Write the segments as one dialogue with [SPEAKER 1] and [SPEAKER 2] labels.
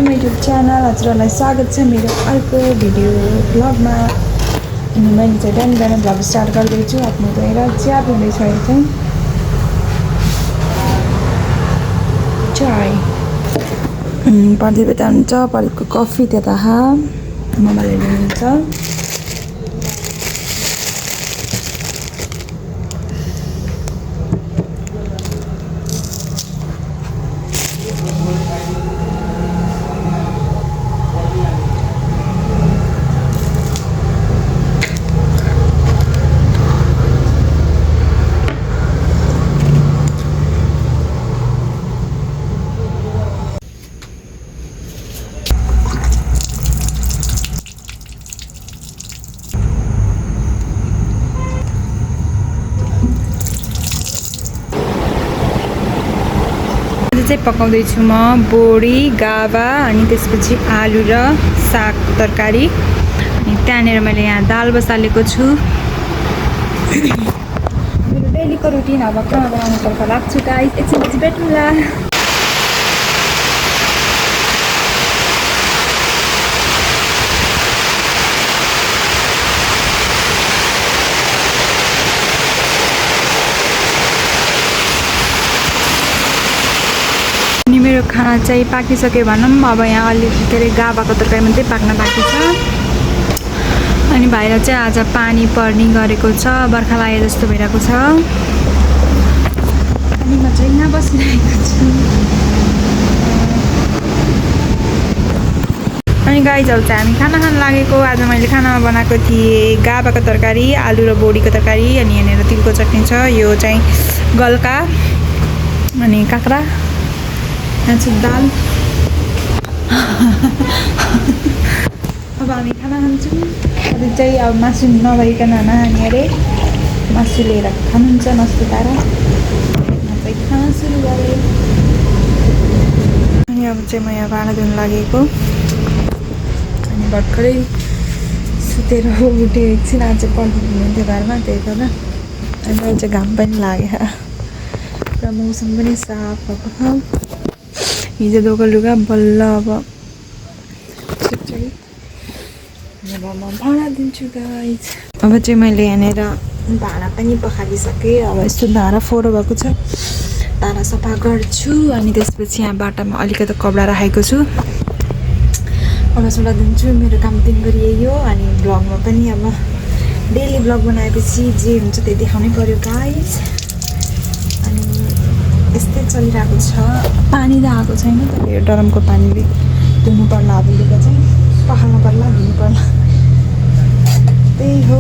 [SPEAKER 1] To my YouTube channel. हजुरहरूलाई स्वागत छ मेरो अर्को भिडियो ब्लगमा। अनि मैले चाहिँ बिहान बिहान भ्लग स्टार्ट गर्दैछु। आफ्नो गएर चिया पिँदैछु अहिले चाहिँ चाय। प्रदीप यता हुन्छ, प्रदीपको कफी त्यता मोबाइल हेर्नुहुन्छ। चाहिँ पकाउँदैछु म बोडी गाभा अनि त्यसपछि आलु र साग तरकारी। अनि त्यहाँनिर मैले यहाँ दाल बसालेको छु। मेरो डेलीको रुटिन अब खाना बनाउनुतर्फ लाग्छु गाइस। एकछिनपछि भेटौँला। मेरो खाना चाहिँ पाकिसक्यो भनौँ। अब यहाँ अलि के अरे गाभाको तरकारी मात्रै पाक्न बाँकी छ। अनि बाहिर चाहिँ आज पानी पर्ने गरेको छ, बर्खा लागे जस्तो भइरहेको छ। अनि म चाहिँ यहाँ बसिरहेको छु। अनि गाइजहरू चाहिँ हामी खाना खान लागेको। आज मैले खानामा बनाएको थिएँ गाभाको तरकारी, आलु र बोडीको तरकारी। अनि यहाँनिर तिलको चटनी छ। यो चाहिँ गल्का अनि काँक्रा। यहाँ चाहिँ दाल। अब हामी खाना खान्छौँ। अरू चाहिँ अब मासु नभइकन नखाने अरे मासु लिएर खानुहुन्छ नसुताएर। चाहिँ खाना सुरु गरेँ। अनि अब चाहिँ म यहाँ भाँडा धुन लागेको। अनि भर्खरै सुतेर उठेँ एकछिन। आज चाहिँ पढ्नु हुनुहुन्थ्यो घरमा, त्यही भएर। अनि अहिले चाहिँ घाम पनि लाग्यो र मौसम पनि साफ भएको छ। हिजो धोको लुगा बल्ल अब अब म भाँडा दिन्छु गाइज। अब चाहिँ मैले यहाँनिर भाँडा पनि पखालिसकेँ। अब यस्तो धारा फोहोर भएको छ, धारा सफा गर्छु। अनि त्यसपछि यहाँ बाटामा अलिकति कपडा राखेको छु, कपडा दिन्छु। मेरो काम दिनभरि यही हो। अनि ब्लगमा पनि अब डेली ब्लग बनाएपछि जे हुन्छ त्यही देखाउनै पर्यो गाइज। अनि यस्तै चलिरहेको छ। पानी त आएको छैन, तर यो ड्रमको पानीले धुनु पर्ला। अब लुगा चाहिँ पखाल्नु पर्ला, धुनु पर्ला। त्यही हो।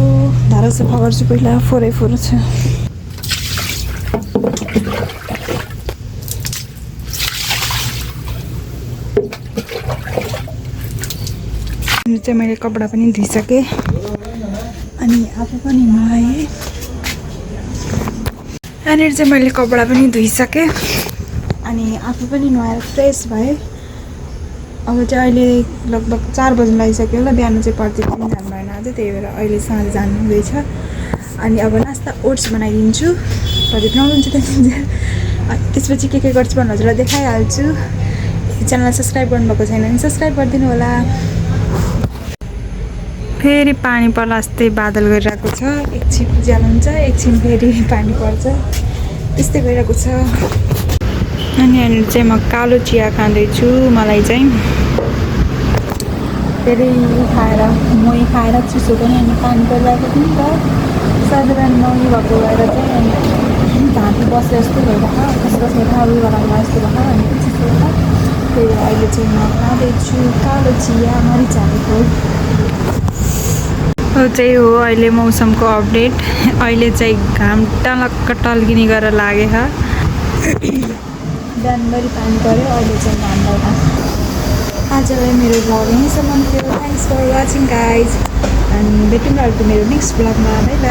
[SPEAKER 1] धारा सफा गर्छु पहिला, फोहोरै फोहोर छ। अनि चाहिँ मैले कपडा पनि धुइसकेँ। अनि आफू पनि नुहाएँ। यहाँनिर चाहिँ मैले कपडा पनि धुइसकेँ। अनि आफू पनि नुहाएर फ्रेस भएँ। अब चाहिँ अहिले लगभग 4 बज्न लागिसक्यो होला। बिहान चाहिँ प्रदीप पनि जानु भएन आज, त्यही भएर अहिले साँझ जानु हुँदैछ। अनि अब नास्ता ओट्स बनाइदिन्छु। प्रदीप नआउनुहुन्छ त्यहाँदेखि। त्यसपछि के गर्छु भन्नु हजुरलाई देखाइहाल्छु। च्यानललाई सब्सक्राइब गर्नुभएको छैन भने सब्सक्राइब गरिदिनु होला। फेरि पानी पर्ला जस्तै बादल गरिरहेको छ। एकछिन उज्यालो हुन्छ, एकछिन फेरि पानी पर्छ, त्यस्तै भइरहेको छ। अनि यहाँनिर चाहिँ म कालो चिया खाँदैछु। मलाई चाहिँ फेरि खाएर मही खाएर चिसो पनि अनि पानी परिरहेको थियो नि त। साधारण मही भएको भएर चाहिँ अनि घाँटी बसे जस्तो भइरहेको, कसै थालु गराउनु जस्तो भएको। अनि चिसो भयो, त्यही भएर अहिले चाहिँ म खाँदैछु कालो चिया मरिच हालेको। चाहिँ हो अहिले मौसमको अपडेट। अहिले चाहिँ घाम टलक्क टल्किने गरेर लाग्यो। बिहानभरि पानी पऱ्यो, अहिले चाहिँ घाम लाग्यो। आजलाई मेरो भ्लग यहीँसम्म थियो। Thanks for watching guys. अनि भेटौँ अर्को मेरो नेक्स्ट भ्लगमा। Bye bye.